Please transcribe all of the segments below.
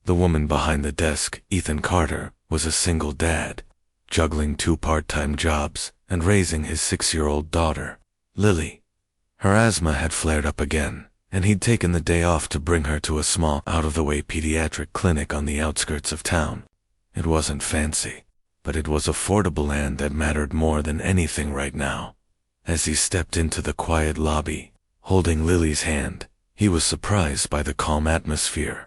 The woman behind the desk, Ethan Carter, was a single dad, juggling 2 part-time jobs and raising his 6-year-old daughter, Lily. Her asthma had flared up again, and he'd taken the day off to bring her to a small, out-of-the-way pediatric clinic on the outskirts of town. It wasn't fancy, but it was affordable, and that mattered more than anything right now. As he stepped into the quiet lobby, holding Lily's hand, he was surprised by the calm atmosphere.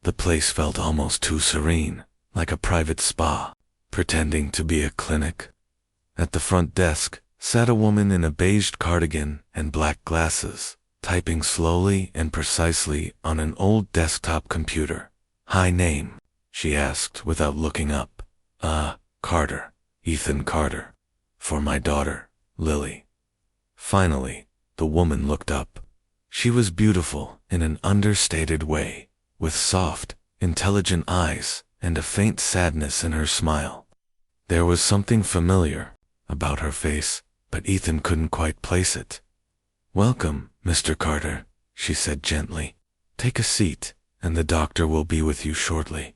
The place felt almost too serene, like a private spa, pretending to be a clinic. At the front desk sat a woman in a beige cardigan and black glasses, typing slowly and precisely on an old desktop computer. "Hi, name?" she asked without looking up. Carter. Ethan Carter. For my daughter, Lily." Finally, the woman looked up. She was beautiful in an understated way, with soft, intelligent eyes and a faint sadness in her smile. There was something familiar about her face, but Ethan couldn't quite place it. "Welcome, Mr. Carter," she said gently. "Take a seat, and the doctor will be with you shortly."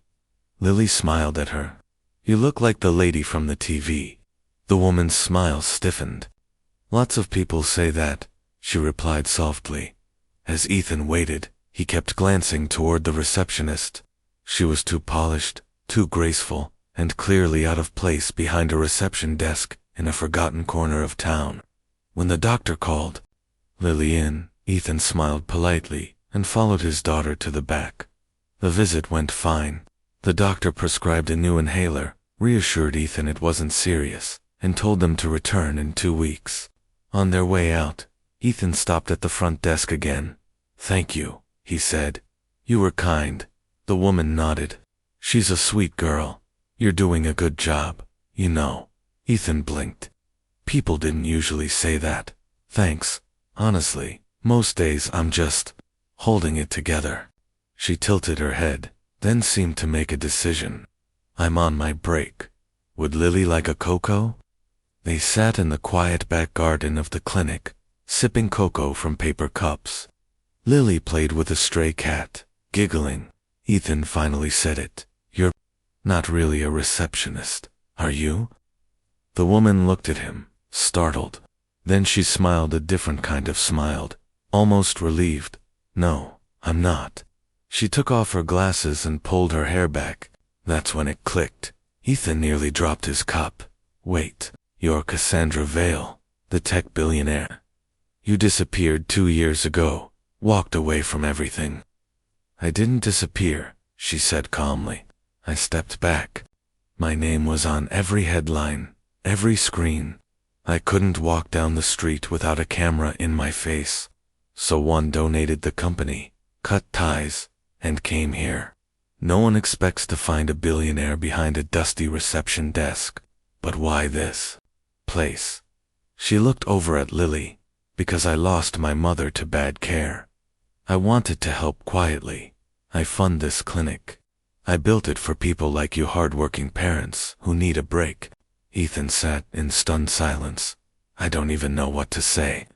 Lily smiled at her. "You look like the lady from the TV." The woman's smile stiffened. "Lots of people say that," she replied softly. As Ethan waited, he kept glancing toward the receptionist. She was too polished, too graceful, and clearly out of place behind a reception desk in a forgotten corner of town. When the doctor called Lily in, Ethan smiled politely and followed his daughter to the back. The visit went fine. The doctor prescribed a new inhaler, reassured Ethan it wasn't serious, and told them to return in 2 weeks. On their way out, Ethan stopped at the front desk again. "Thank you," he said. "You were kind." The woman nodded. "She's a sweet girl. You're doing a good job, you know." Ethan blinked. People didn't usually say that. "Thanks. Honestly, most days I'm just holding it together." She tilted her head, then seemed to make a decision. "I'm on my break. Would Lily like a cocoa?" They sat in the quiet back garden of the clinic, sipping cocoa from paper cups. Lily played with a stray cat, giggling. Ethan finally said it. "You're not really a receptionist, are you?" The woman looked at him, startled. Then she smiled a different kind of smile, almost relieved. "No, I'm not." She took off her glasses and pulled her hair back. That's when it clicked. Ethan nearly dropped his cup. "Wait, you're Cassandra Vale, the tech billionaire. You disappeared 2 years ago, walked away from everything." "I didn't disappear," she said calmly. "I stepped back. My name was on every headline, every screen. I couldn't walk down the street without a camera in my face. So one donated the company, cut ties, and came here. No one expects to find a billionaire behind a dusty reception desk. But why this place?" She looked over at Lily. "Because I lost my mother to bad care. I wanted to help quietly. I fund this clinic. I built it for people like you hardworking parents who need a break." Ethan sat in stunned silence. "I don't even know what to say."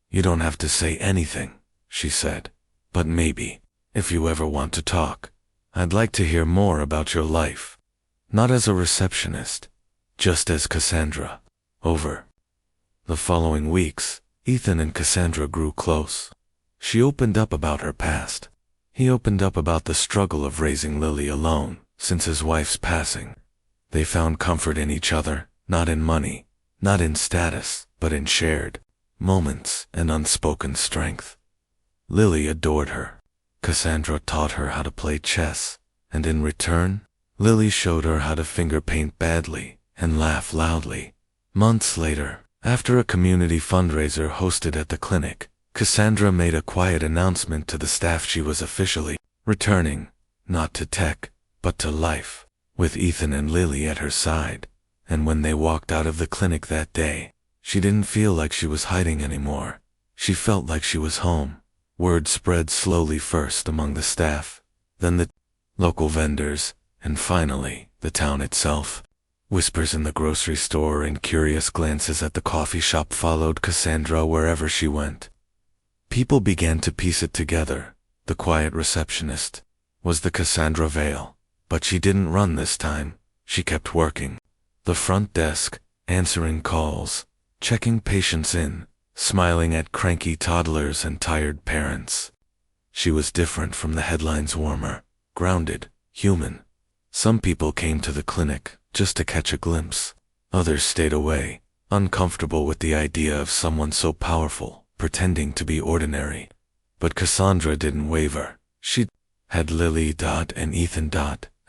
"You don't have to say anything," she said. "But maybe, if you ever want to talk, I'd like to hear more about your life. Not as a receptionist, just as Cassandra. Over." The following weeks, Ethan and Cassandra grew close. She opened up about her past. He opened up about the struggle of raising Lily alone since his wife's passing. They found comfort in each other, not in money, not in status, but in shared moments and unspoken strength. Lily adored her. Cassandra taught her how to play chess, and in return, Lily showed her how to finger paint badly and laugh loudly. Months later, after a community fundraiser hosted at the clinic, Cassandra made a quiet announcement to the staff she was officially returning, not to tech, but to life, with Ethan and Lily at her side. And when they walked out of the clinic that day, she didn't feel like she was hiding anymore. She felt like she was home. Word spread slowly, first among the staff, then the local vendors, and finally the town itself. Whispers in the grocery store and curious glances at the coffee shop followed Cassandra wherever she went. People began to piece it together. The quiet receptionist was the Cassandra Vale. But she didn't run this time. She kept working. The front desk, answering calls, checking patients in, smiling at cranky toddlers and tired parents. She was different from the headlines, warmer, grounded, human. Some people came to the clinic just to catch a glimpse. Others stayed away, uncomfortable with the idea of someone so powerful, pretending to be ordinary. But Cassandra didn't waver. She had Lily and Ethan.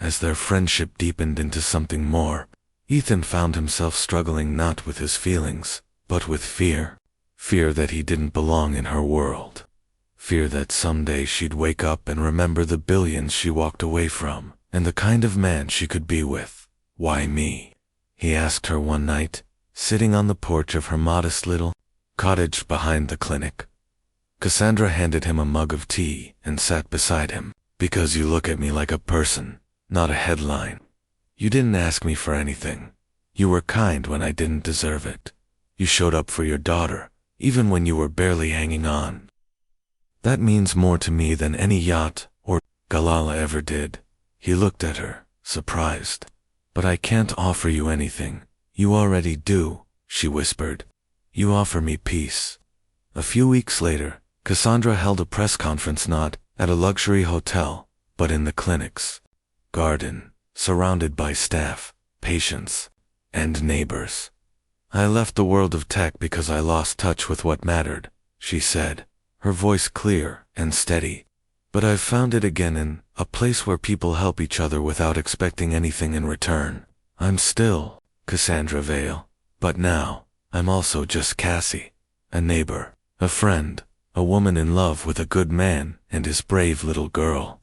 As their friendship deepened into something more, Ethan found himself struggling not with his feelings, but with fear. Fear that he didn't belong in her world. Fear that someday she'd wake up and remember the billions she walked away from, and the kind of man she could be with. "Why me?" he asked her one night, sitting on the porch of her modest little cottage behind the clinic. Cassandra handed him a mug of tea and sat beside him. "Because you look at me like a person, not a headline. You didn't ask me for anything. You were kind when I didn't deserve it. You showed up for your daughter, even when you were barely hanging on. That means more to me than any yacht or Galala ever did." He looked at her, surprised. "But I can't offer you anything. You already do," she whispered. "You offer me peace." A few weeks later, Cassandra held a press conference not at a luxury hotel, but in the clinic's garden, surrounded by staff, patients, and neighbors. "I left the world of tech because I lost touch with what mattered," she said, her voice clear and steady. "But I've found it again in a place where people help each other without expecting anything in return. I'm still Cassandra Vale, but now I'm also just Cassie, a neighbor, a friend, a woman in love with a good man and his brave little girl."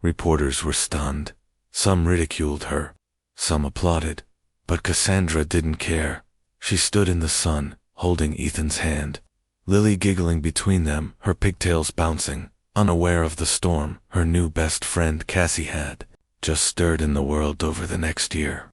Reporters were stunned. Some ridiculed her, some applauded, but Cassandra didn't care. She stood in the sun, holding Ethan's hand, Lily giggling between them, her pigtails bouncing, unaware of the storm her new best friend Cassie had just stirred in the world over the next year.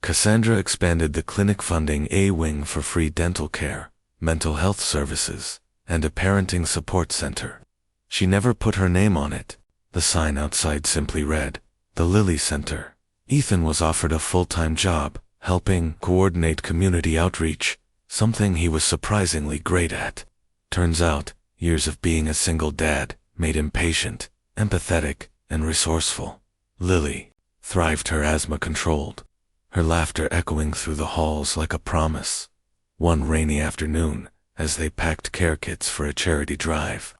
Cassandra expanded the clinic, funding a wing for free dental care, mental health services, and a parenting support center. She never put her name on it. The sign outside simply read, "The Lily Center." Ethan was offered a full-time job, helping coordinate community outreach, something he was surprisingly great at. Turns out, years of being a single dad made him patient, empathetic, and resourceful. Lily thrived, her asthma controlled, her laughter echoing through the halls like a promise. One rainy afternoon, as they packed care kits for a charity drive,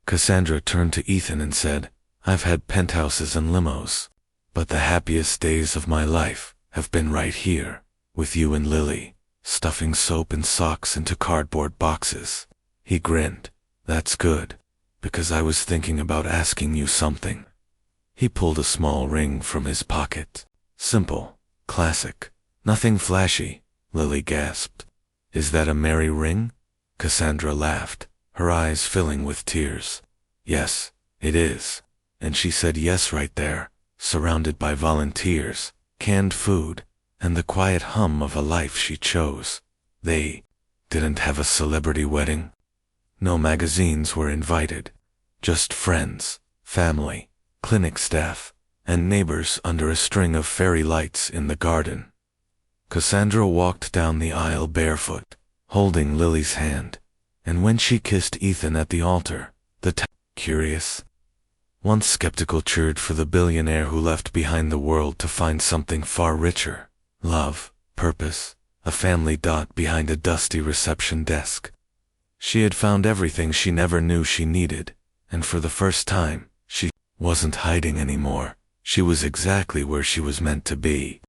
Cassandra turned to Ethan and said, "I've had penthouses and limos, but the happiest days of my life have been right here, with you and Lily, stuffing soap and socks into cardboard boxes." He grinned. "That's good, because I was thinking about asking you something." He pulled a small ring from his pocket. "Simple, classic, nothing flashy," Lily gasped. "Is that a Mary ring?" Cassandra laughed, her eyes filling with tears. "Yes, it is." And she said yes right there, surrounded by volunteers, canned food, and the quiet hum of a life she chose. They didn't have a celebrity wedding. No magazines were invited. Just friends, family, clinic staff, and neighbors under a string of fairy lights in the garden. Cassandra walked down the aisle barefoot, holding Lily's hand, and when she kissed Ethan at the altar, the curious, once skeptical, cheered for the billionaire who left behind the world to find something far richer: love, purpose, a family. Behind a dusty reception desk, she had found everything she never knew she needed, and for the first time, she wasn't hiding anymore. She was exactly where she was meant to be.